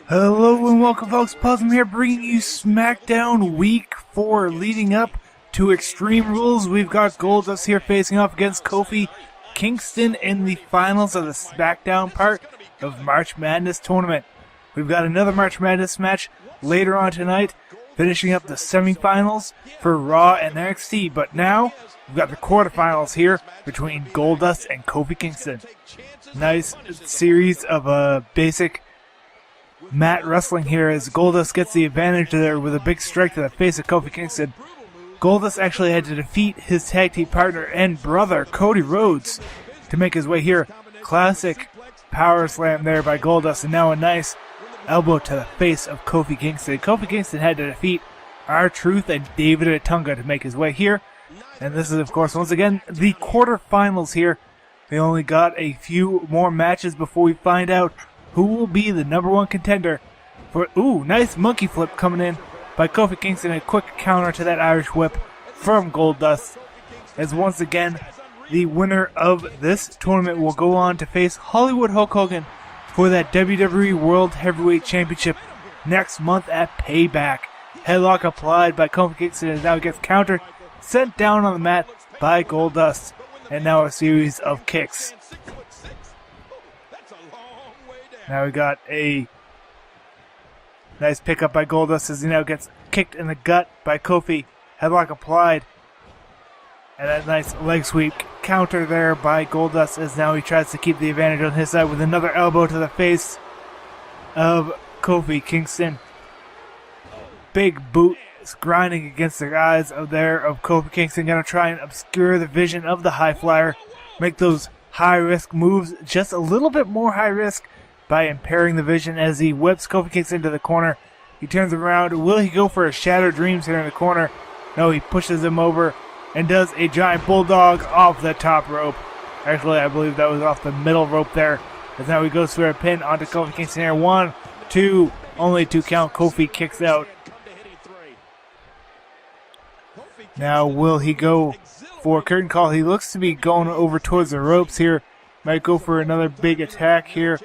Hello and welcome, folks. Puzzle here, bringing you SmackDown Week 4, leading up to Extreme Rules. We've got Goldust here facing off against Kofi Kingston in the finals of the SmackDown part of March Madness tournament. We've got another March Madness match later on tonight, finishing up the semifinals for Raw and NXT. But now, we've got the quarterfinals here between Goldust and Kofi Kingston. Nice series of basic mat wrestling here as Goldust gets the advantage there with a big strike to the face of Kofi Kingston. Goldust actually had to defeat his tag team partner and brother, Cody Rhodes, to make his way here. Classic power slam there by Goldust, and now a nice elbow to the face of Kofi Kingston. Kofi Kingston had to defeat R-Truth and David Otunga to make his way here. And this is, of course, once again, the quarterfinals here. We only got a few more matches before we find out who will be the number one contender for... Ooh, nice monkey flip coming in by Kofi Kingston. A quick counter to that Irish whip from Goldust. As once again, the winner of this tournament will go on to face Hollywood Hulk Hogan for that WWE World Heavyweight Championship next month at Payback. Headlock applied by Kofi Kingston as now gets countered, sent down on the mat by Goldust. And now a series of kicks. Now we got a nice pickup by Goldust as he now gets kicked in the gut by Kofi. Headlock applied. And a nice leg sweep counter there by Goldust as now he tries to keep the advantage on his side with another elbow to the face of Kofi Kingston. Big boot grinding against the eyes of Kofi Kingston. Going to try and obscure the vision of the high flyer. Make those high risk moves just a little bit more high risk by impairing the vision as he whips Kofi Kingston into the corner. He turns around. Will he go for a Shattered Dreams here in the corner? No, he pushes him over and does a giant bulldog off the top rope. Actually, I believe that was off the middle rope there. As now he goes for a pin onto Kofi Kingston here. 1, 2, only 2 count. Kofi kicks out. Now will he go for a curtain call? He looks to be going over towards the ropes here. Might go for another big attack here.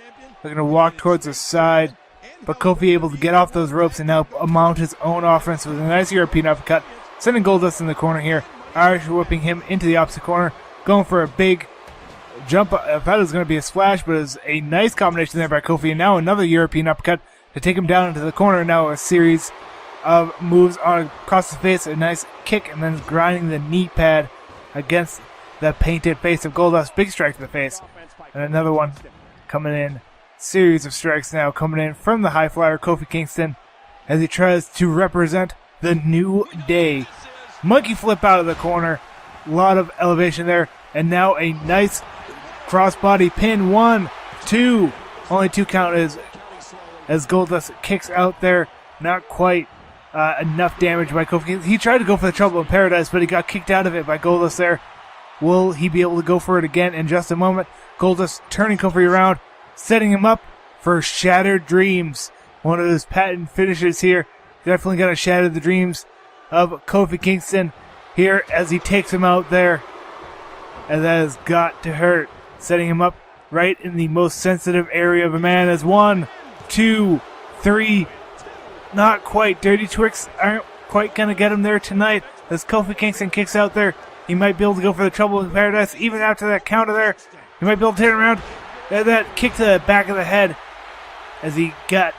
They're going to walk towards the side. But Kofi able to get off those ropes and now mount his own offense with a nice European uppercut. Sending Goldust in the corner here. Irish whipping him into the opposite corner. Going for a big jump. I thought it was going to be a splash, but it was a nice combination there by Kofi. And now another European uppercut to take him down into the corner. Now a series of moves on across the face. A nice kick and then grinding the knee pad against the painted face of Goldust. Big strike to the face. And another one coming in. Series of strikes now coming in from the high flyer Kofi Kingston as he tries to represent the New Day. Monkey flip out of the corner. A lot of elevation there. And now a nice crossbody pin. 1, 2. Only 2 count as Goldust kicks out there. Not quite enough damage by Kofi Kingston. He tried to go for the Trouble in Paradise, but he got kicked out of it by Goldust there. Will he be able to go for it again in just a moment? Goldust turning Kofi around, setting him up for Shattered Dreams. One of his patent finishes here. Definitely going to shatter the dreams of Kofi Kingston here as he takes him out there. And that has got to hurt. Setting him up right in the most sensitive area of a man as 1, 2, 3. Not quite. Dirty Twix aren't quite going to get him there tonight as Kofi Kingston kicks out there. He might be able to go for the Trouble in Paradise even after that counter there. He might be able to turn around. That kick to the back of the head as he got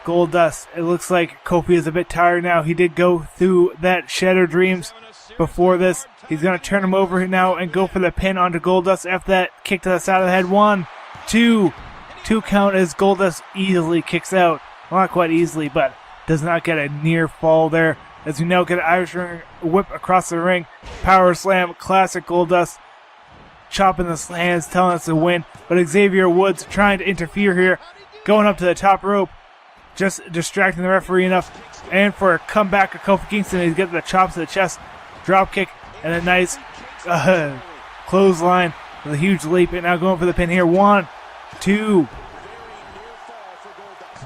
Goldust. It looks like Kofi is a bit tired now. He did go through that Shattered Dreams before this. He's going to turn him over now and go for the pin onto Goldust after that kick to the side of the head. 1, 2. 2 count as Goldust easily kicks out. Well, not quite easily, but does not get a near fall there. As we now get an Irish whip across the ring. Power slam, classic Goldust. Chopping the hands, telling us to win. But Xavier Woods trying to interfere here. Going up to the top rope. Just distracting the referee enough. And for a comeback of Kofi Kingston, he's getting the chops to the chest. Drop kick and a nice clothesline with a huge leap. And now going for the pin here. 1, 2.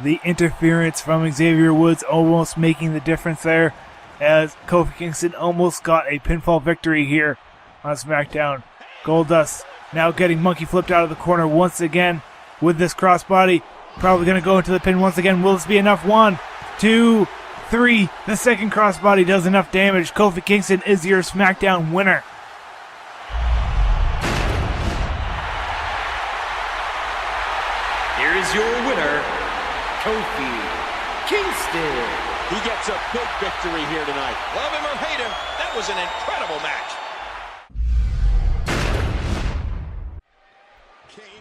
The interference from Xavier Woods almost making the difference there. As Kofi Kingston almost got a pinfall victory here on SmackDown. Goldust now getting monkey flipped out of the corner once again with this crossbody. Probably going to go into the pin once again. Will this be enough? 1, 2, 3. The second crossbody does enough damage. Kofi Kingston is your SmackDown winner. Here is your winner, Kofi Kingston. He gets a big victory here tonight. Love him or hate him, that was an incredible match.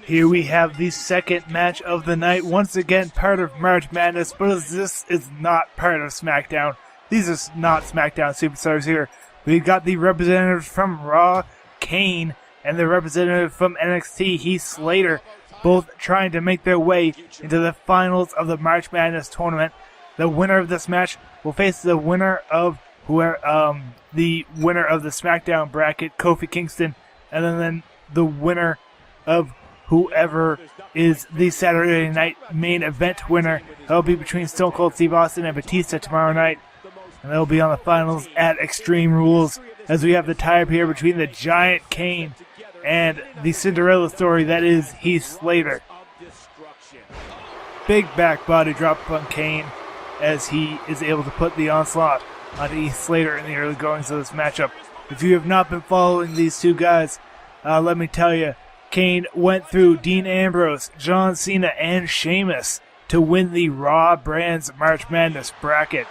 Here we have the second match of the night. Once again, part of March Madness, but this is not part of SmackDown. These are not SmackDown superstars here. We've got the representatives from Raw, Kane, and the representative from NXT, Heath Slater, both trying to make their way into the finals of the March Madness tournament. The winner of this match will face the winner of the winner of the SmackDown bracket, Kofi Kingston, and then the winner of whoever is the Saturday night main event winner. That'll be between Stone Cold Steve Austin and Batista tomorrow night. And they'll be on the finals at Extreme Rules, as we have the tie-up here between the Giant Kane and the Cinderella story that is Heath Slater. Big back body drop on Kane as he is able to put the onslaught onto Heath Slater in the early goings of this matchup. If you have not been following these two guys, let me tell you, Kane went through Dean Ambrose, John Cena, and Sheamus to win the Raw Brands March Madness bracket.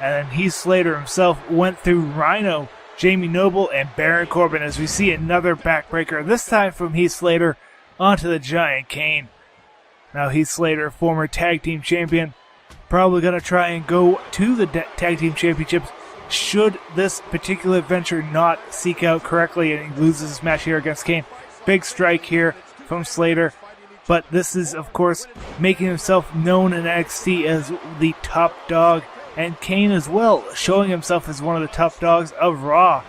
And then Heath Slater himself went through Rhino, Jamie Noble, and Baron Corbin as we see another backbreaker, this time from Heath Slater onto the Giant Kane. Now Heath Slater, former tag team champion, probably going to try and go to the tag team championships should this particular venture not seek out correctly and he loses this match here against Kane. Big strike here from Slater, but this is, of course, making himself known in NXT as the top dog, and Kane as well, showing himself as one of the top dogs of Raw.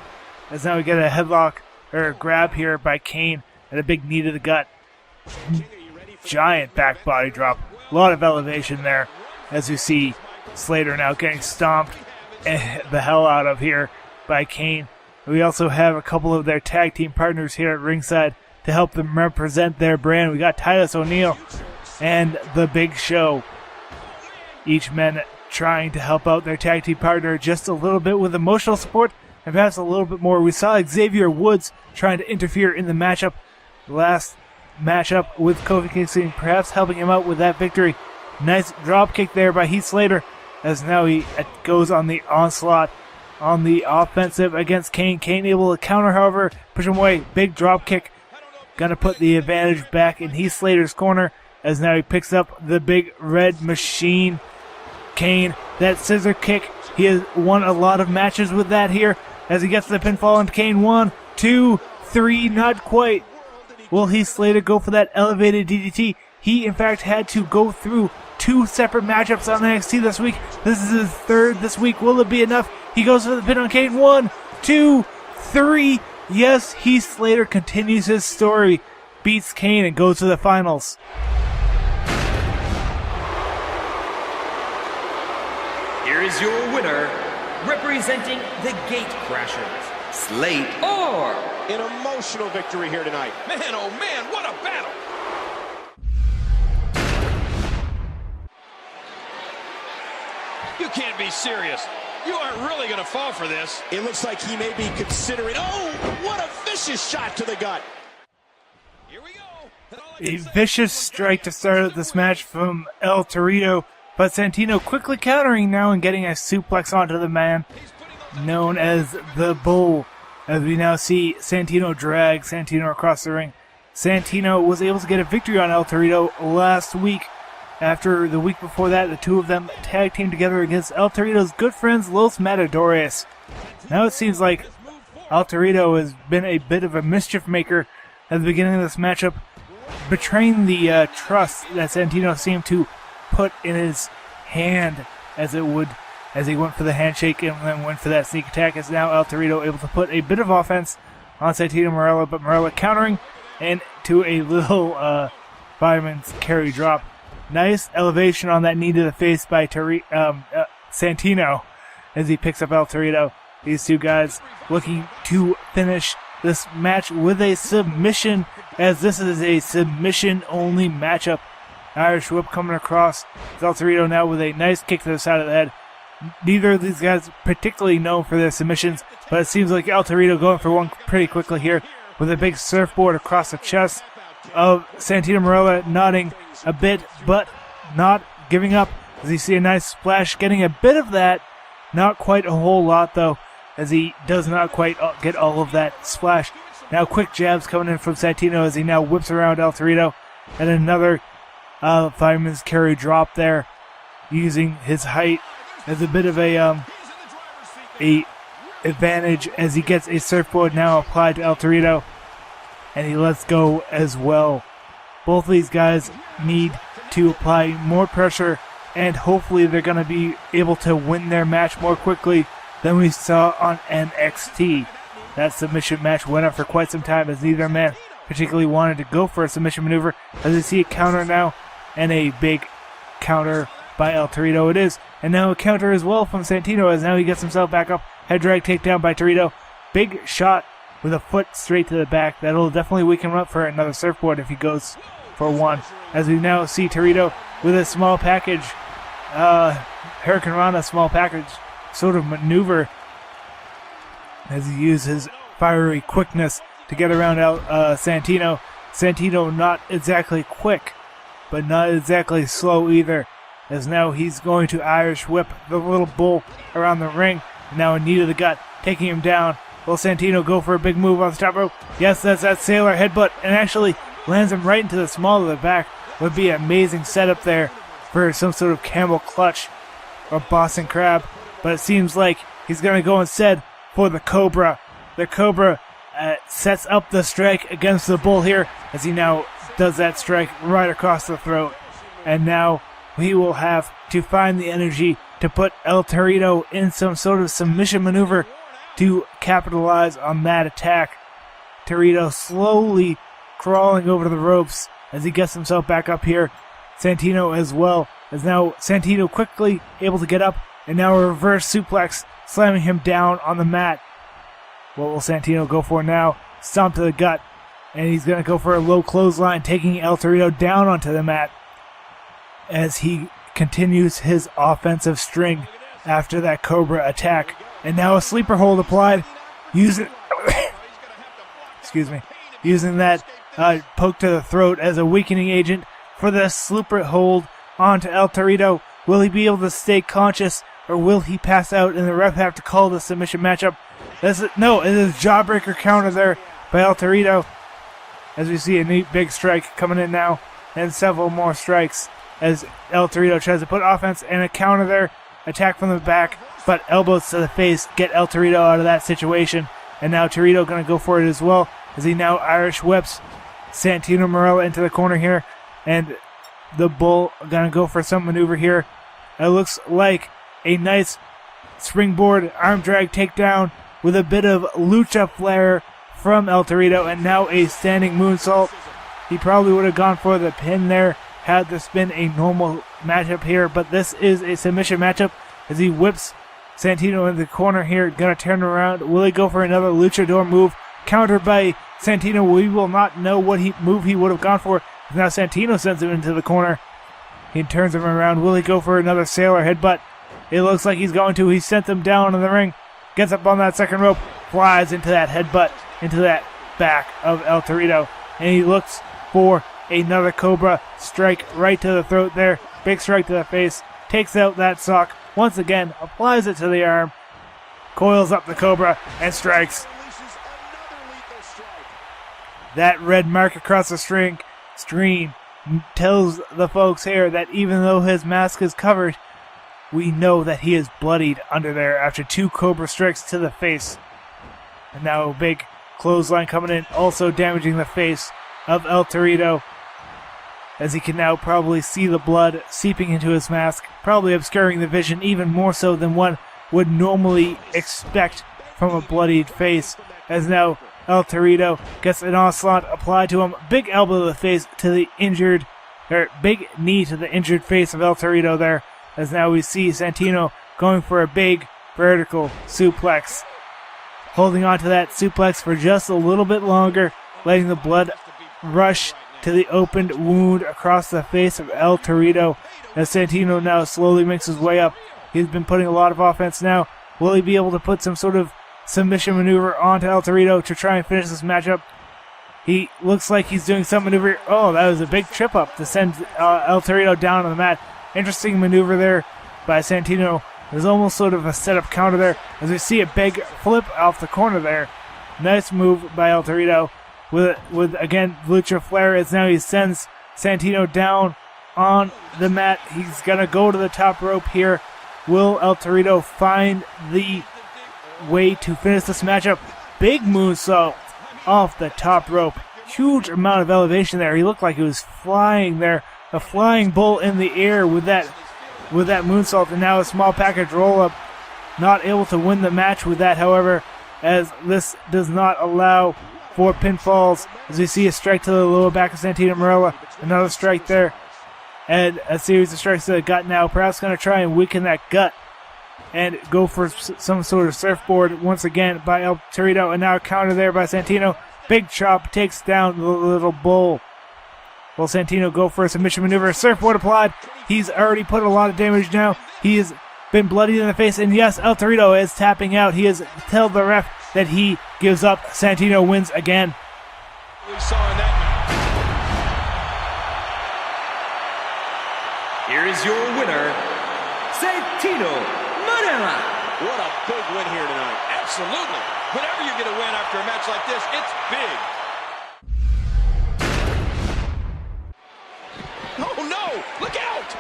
As now we get a headlock, or a grab here by Kane, and a big knee to the gut. Giant back body drop. A lot of elevation there, as you see Slater now getting stomped the hell out of here by Kane. We also have a couple of their tag team partners here at ringside to help them represent their brand. We got Titus O'Neil and The Big Show. Each men trying to help out their tag team partner just a little bit with emotional support and perhaps a little bit more. We saw Xavier Woods trying to interfere in the matchup. Last matchup with Kofi Kingston, perhaps helping him out with that victory. Nice drop kick there by Heath Slater as now he goes on the onslaught on the offensive against Kane. Kane able to counter, however, push him away. Big drop kick. Gonna put the advantage back in Heath Slater's corner as now he picks up the big red machine. Kane, that scissor kick. He has won a lot of matches with that here as he gets the pinfall on Kane. 1, 2, 3, not quite. Will Heath Slater go for that elevated DDT? He, in fact, had to go through 2 separate matchups on NXT this week. This is his third this week. Will it be enough? He goes for the pin on Kane. 1, 2, 3. Yes, Heath Slater continues his story. Beats Kane and goes to the finals. Here is your winner, representing the Gate Crashers, Slater. An emotional victory here tonight. Man, oh man, what a battle! You can't be serious. You aren't really going to fall for this. It looks like he may be considering... Oh, what a vicious shot to the gut. Here we go. A vicious strike to start out this match from El Torito, but Santino quickly countering now and getting a suplex onto the man known as the Bull. As we now see Santino drag Santino across the ring. Santino was able to get a victory on El Torito last week. After the week before that, the two of them tag teamed together against El Torito's good friends, Los Matadores. Now it seems like El Torito has been a bit of a mischief maker at the beginning of this matchup, betraying the trust that Santino seemed to put in his hand as he went for the handshake and then went for that sneak attack. As now El Torito able to put a bit of offense on Santino Morello, but Morello countering and to a little fireman's carry drop. Nice elevation on that knee to the face by Santino as he picks up El Torito. These two guys looking to finish this match with a submission, as this is a submission-only matchup. Irish whip coming across. El Torito now with a nice kick to the side of the head. Neither of these guys particularly known for their submissions, but it seems like El Torito going for one pretty quickly here with a big surfboard across the chest of Santino Morello, nodding a bit, but not giving up as you see a nice splash, getting a bit of that, not quite a whole lot though, as he does not quite get all of that splash. Now quick jabs coming in from Santino as he now whips around El Torito, and another fireman's carry drop there, using his height as a bit of a advantage as he gets a surfboard now applied to El Torito, and he lets go as well. Both of these guys need to apply more pressure, and hopefully they're going to be able to win their match more quickly than we saw on NXT. That submission match went on for quite some time as neither man particularly wanted to go for a submission maneuver, as we see a counter now, and a big counter by El Torito it is. And now a counter as well from Santino as now he gets himself back up. Head drag takedown by Torito. Big shot with a foot straight to the back. That'll definitely wake him up for another surfboard if he goes for one. As we now see Torito with a small package, Hurricane Rana small package sort of maneuver as he uses his fiery quickness to get around Santino. Santino not exactly quick, but not exactly slow either, as now he's going to Irish whip the little bull around the ring. Now a knee to the gut, taking him down. Will Santino go for a big move on the top rope? Yes, that's that sailor headbutt, and actually lands him right into the small of the back. Would be an amazing setup there for some sort of camel clutch or Boston Crab, but it seems like he's going to go instead for the Cobra. The Cobra sets up the strike against the bull here as he now does that strike right across the throat. And now we will have to find the energy to put El Torito in some sort of submission maneuver to capitalize on that attack. Torito slowly crawling over the ropes as he gets himself back up here. Santino as well, as now Santino quickly able to get up, and now a reverse suplex slamming him down on the mat. What will Santino go for now? Stomp to the gut, and he's going to go for a low clothesline, taking El Torito down onto the mat as he continues his offensive string after that Cobra attack. And now a sleeper hold applied, using that poke to the throat as a weakening agent for the sleeper hold onto El Torito. Will he be able to stay conscious, or will he pass out and the ref have to call the submission matchup? It is a jawbreaker counter there by El Torito, as we see a neat big strike coming in now, and several more strikes as El Torito tries to put offense and a counter there, attack from the back, but elbows to the face get El Torito out of that situation. And now Torito going to go for it as well, as he now Irish whips Santino Morello into the corner here, and the Bull going to go for some maneuver here. It looks like a nice springboard arm drag takedown with a bit of lucha flair from El Torito, and now a standing moonsault. He probably would have gone for the pin there had this been a normal matchup here, but this is a submission matchup as he whips Santino in the corner here. Gonna turn around. Will he go for another luchador move? Countered by Santino. We will not know what move he would have gone for. Now Santino sends him into the corner. He turns him around. Will he go for another sailor headbutt? It looks like he's going to. He sent them down in the ring. Gets up on that second rope. Flies into that headbutt, into that back of El Torito. And he looks for another Cobra strike right to the throat there. Big strike to the face. Takes out that sock. Once again, applies it to the arm. Coils up the Cobra and strikes. That red mark across the screen tells the folks here that even though his mask is covered, we know that he is bloodied under there after 2 Cobra strikes to the face. And now a big clothesline coming in, also damaging the face of El Torito, as he can now probably see the blood seeping into his mask, probably obscuring the vision even more so than one would normally expect from a bloodied face, as now El Torito gets an onslaught applied to him. Big elbow to the face to the injured, or big knee to the injured face of El Torito there, as now we see Santino going for a big vertical suplex. Holding on to that suplex for just a little bit longer, letting the blood rush to the opened wound across the face of El Torito, as Santino now slowly makes his way up. He's been putting a lot of offense now. Will he be able to put some sort of submission maneuver onto El Torito to try and finish this matchup? He looks like he's doing some maneuver. Oh, that was a big trip up to send El Torito down on the mat. Interesting maneuver there by Santino. There's almost sort of a setup counter there as we see a big flip off the corner there. Nice move by El Torito with again Lucha Flair, as now he sends Santino down on the mat. He's going to go to the top rope here. Will El Torito find the way to finish this matchup? Big moonsault off the top rope. Huge amount of elevation there. He looked like he was flying there. A flying bull in the air with that moonsault, and now a small package roll-up. Not able to win the match with that, however, as this does not allow for pinfalls. As we see a strike to the lower back of Santino Morello. Another strike there. And a series of strikes to the gut now. Perhaps going to try and weaken that gut and go for some sort of surfboard once again by El Torito. And now a counter there by Santino. Big chop takes down the little bull. Will Santino go for a submission maneuver? Surfboard applied. He's already put a lot of damage now. He has been bloodied in the face. And yes, El Torito is tapping out. He has told the ref that he gives up. Santino wins again. We saw in that. Here is your winner, Santino Morello. What a big win here tonight. Absolutely. Whenever you get a win after a match like this, it's big. Oh no! Look out!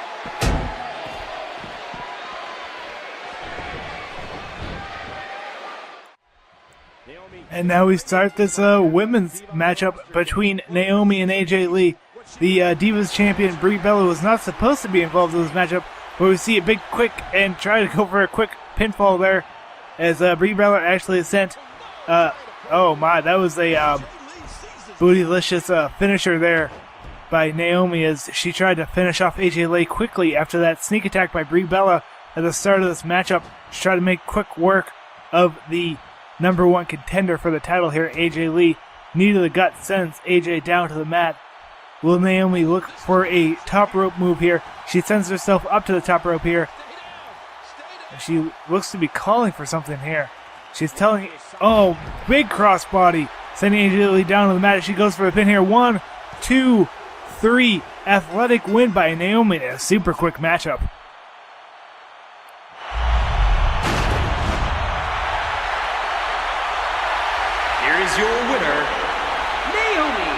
And now we start this women's matchup between Naomi and AJ Lee. The Divas champion Brie Bella was not supposed to be involved in this matchup, but we see a big quick and try to go for a quick pinfall there, as Brie Bella actually sent. Oh my, that was a bootylicious finisher there by Naomi, as she tried to finish off AJ Lee quickly after that sneak attack by Brie Bella at the start of this matchup. She tried to make quick work of the number one contender for the title here, AJ Lee. Knee to the gut sends AJ down to the mat. Will Naomi look for a top rope move here? She sends herself up to the top rope here. She looks to be calling for something here. She's telling, oh, big crossbody, sending AJ Lee down to the mat. She goes for the pin here. 1, 2, 3. Athletic win by Naomi in a super quick matchup. Here is your winner, Naomi.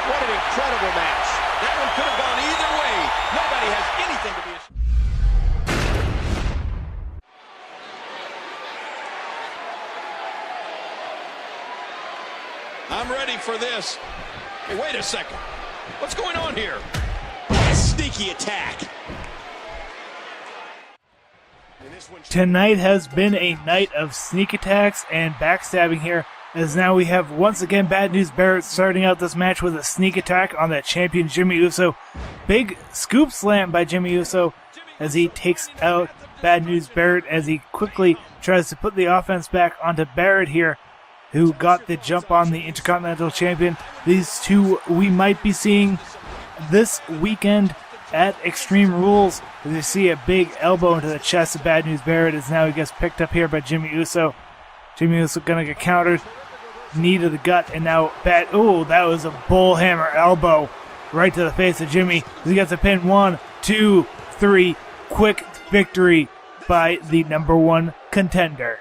What an incredible match. That one could have gone either way. Nobody has anything to be ashamed. I'm ready for this. Hey, wait a second. What's going on here? What a sneaky attack. Tonight has been a night of sneak attacks and backstabbing here, as now we have once again Bad News Barrett starting out this match with a sneak attack on the champion Jimmy Uso. Big scoop slam by Jimmy Uso as he takes out Bad News Barrett, as he quickly tries to put the offense back onto Barrett here, who got the jump on the Intercontinental Champion. These two we might be seeing this weekend at Extreme Rules. As you see a big elbow into the chest of Bad News Barrett, as now he gets picked up here by Jimmy Uso. Jimmy Uso gonna get countered. Knee to the gut, and now that was a bullhammer elbow right to the face of Jimmy. He gets a pin. 1, 2, 3. Quick victory by the number one contender.